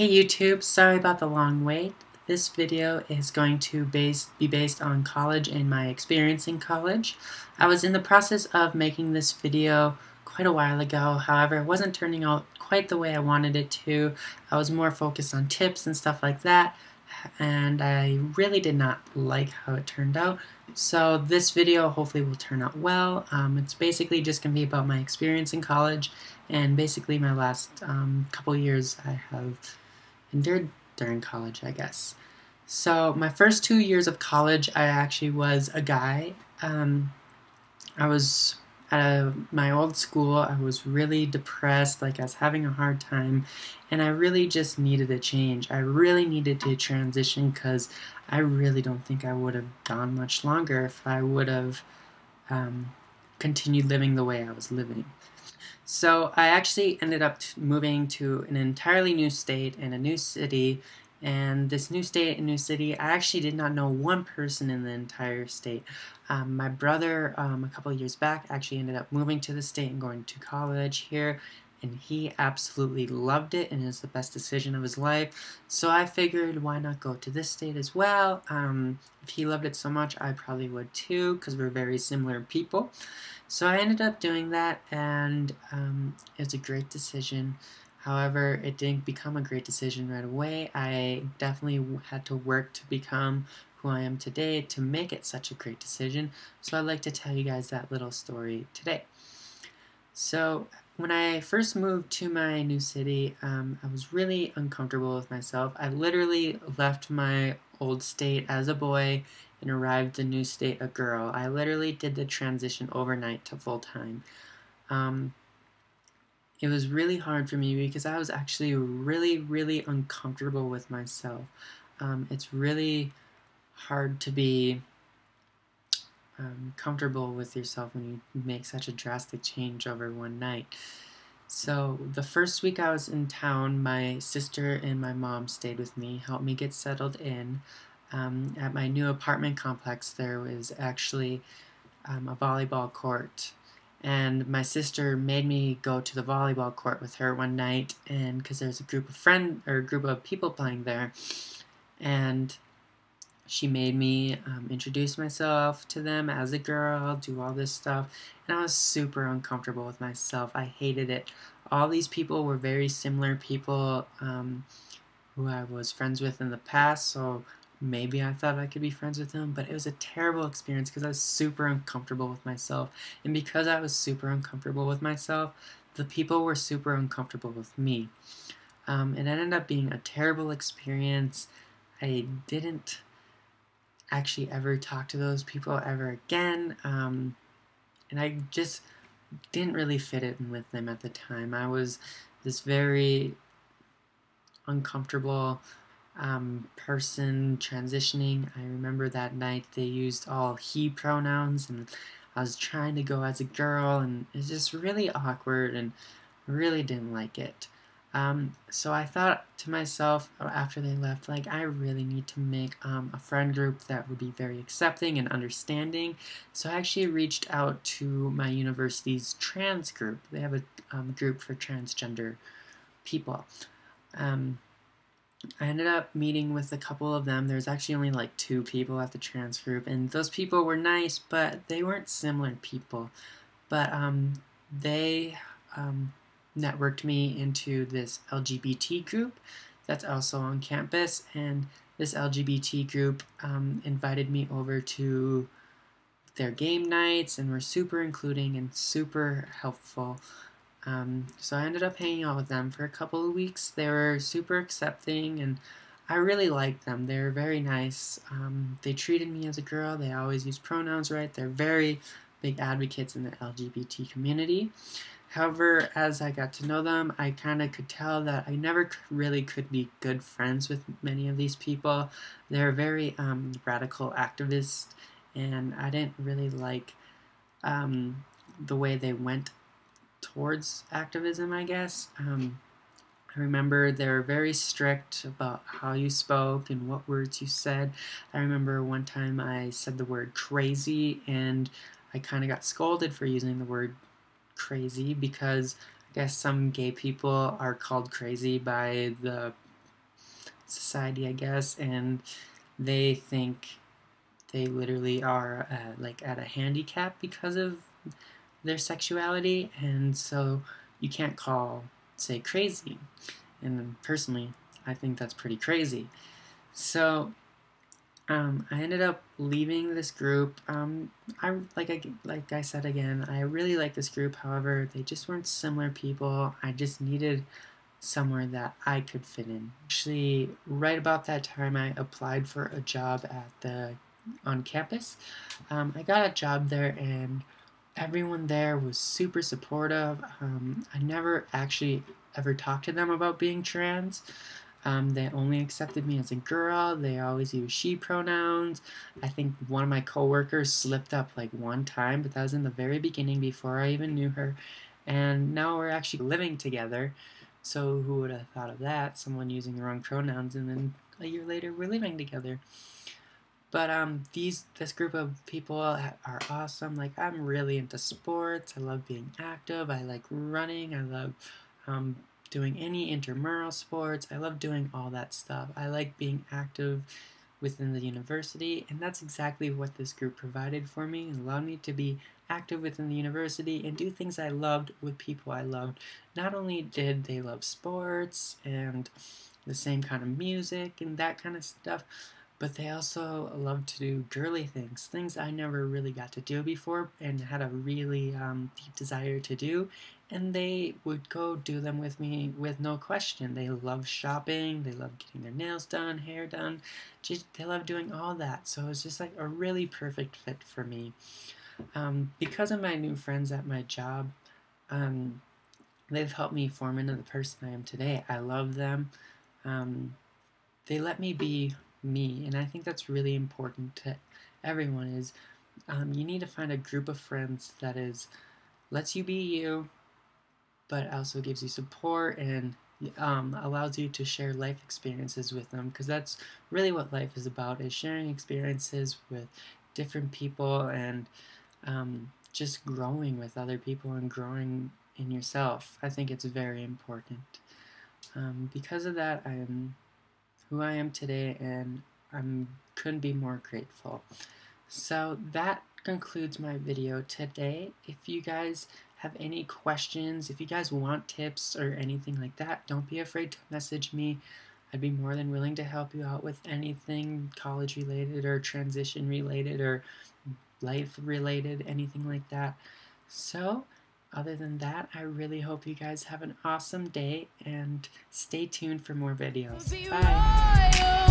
Hey YouTube, sorry about the long wait. This video is going to be based on college and my experience in college. I was in the process of making this video quite a while ago, however it wasn't turning out quite the way I wanted it to. I was more focused on tips and stuff like that, and I really did not like how it turned out. So this video hopefully will turn out well. It's basically just going to be about my experience in college and basically my last couple years I have endured during college, I guess. So my first 2 years of college, I actually was a guy. I was at my old school. I was really depressed, like I was having a hard time, and I really just needed a change. I really needed to transition because I really don't think I would have gone much longer if I would have continued living the way I was living. So I actually ended up moving to an entirely new state and a new city. And this new state and new city, I actually did not know one person in the entire state. My brother, a couple of years back, actually ended up moving to the state and going to college here. And he absolutely loved it and it was the best decision of his life. So I figured, why not go to this state as well? If he loved it so much, I probably would too, because we're very similar people. So I ended up doing that, and it was a great decision. However, it didn't become a great decision right away. I definitely had to work to become who I am today to make it such a great decision. So I'd like to tell you guys that little story today. So when I first moved to my new city, I was really uncomfortable with myself. I literally left my old state as a boy and arrived the new state a girl. I literally did the transition overnight to full-time. Um, it was really hard for me because I was actually really uncomfortable with myself. It's really hard to be comfortable with yourself when you make such a drastic change over one night. So the first week I was in town, my sister and my mom stayed with me, helped me get settled in. At my new apartment complex, there was actually a volleyball court, and my sister made me go to the volleyball court with her one night, and because there's a group of people playing there, and she made me introduce myself to them as a girl, do all this stuff, and I was super uncomfortable with myself. I hated it. All these people were very similar people who I was friends with in the past, so maybe I thought I could be friends with them, but it was a terrible experience because I was super uncomfortable with myself. And because I was super uncomfortable with myself, the people were super uncomfortable with me. It ended up being a terrible experience. I didn't actually ever talk to those people ever again. And I just didn't really fit in with them at the time. I was this very uncomfortable person transitioning. I remember that night they used all he pronouns, and I was trying to go as a girl, and it was just really awkward, and really didn't like it. So I thought to myself after they left, like, I really need to make a friend group that would be very accepting and understanding. So I actually reached out to my university's trans group. They have a group for transgender people. Um, I ended up meeting with a couple of them. There's actually only like 2 people at the trans group, and those people were nice, but they weren't similar people. But they networked me into this LGBT group that's also on campus, and this LGBT group invited me over to their game nights and were super including and super helpful. So I ended up hanging out with them for a couple of weeks. They were super accepting, and I really liked them. They were very nice. They treated me as a girl. They always use pronouns right. They're very big advocates in the LGBT community. However, as I got to know them, I kind of could tell that I never really could be good friends with many of these people. They're very radical activists, and I didn't really like the way they went towards activism, I guess. I remember they were very strict about how you spoke and what words you said. I remember one time I said the word crazy, and I kind of got scolded for using the word crazy because I guess some gay people are called crazy by the society, I guess, and they think they literally are like at a handicap because of their sexuality, and so you can't call, say, crazy. And personally, I think that's pretty crazy. So I ended up leaving this group. Like I said again, I really like this group. However, they just weren't similar people. I just needed somewhere that I could fit in. Actually, right about that time, I applied for a job on campus. I got a job there, and everyone there was super supportive. I never actually ever talked to them about being trans. They only accepted me as a girl. They always use she pronouns. I think one of my coworkers slipped up like one time, but that was in the very beginning before I even knew her. And now we're actually living together. So who would have thought of that? Someone using the wrong pronouns, and then a year later we're living together. But this group of people are awesome. Like, I'm really into sports. I love being active. I like running. I love doing any intramural sports. I love doing all that stuff. I like being active within the university, and that's exactly what this group provided for me. It allowed me to be active within the university and do things I loved with people I loved. Not only did they love sports and the same kind of music and that kind of stuff, but they also love to do girly things I never really got to do before and had a really deep desire to do, and they would go do them with me with no question. They love shopping, they love getting their nails done, hair done, they love doing all that, so it's just like a really perfect fit for me. Because of my new friends at my job, um, they've helped me form into the person I am today. I love them. Um, they let me be me, and I think that's really important to everyone. Is you need to find a group of friends that is lets you be you, but also gives you support and allows you to share life experiences with them, because that's really what life is about, is sharing experiences with different people and just growing with other people and growing in yourself. I think it's very important. Because of that, I am who I am today, and I couldn't be more grateful. So that concludes my video today. If you guys have any questions, if you guys want tips or anything like that, don't be afraid to message me. I'd be more than willing to help you out with anything college related or transition related or life related, anything like that. So other than that, I really hope you guys have an awesome day and stay tuned for more videos. Bye!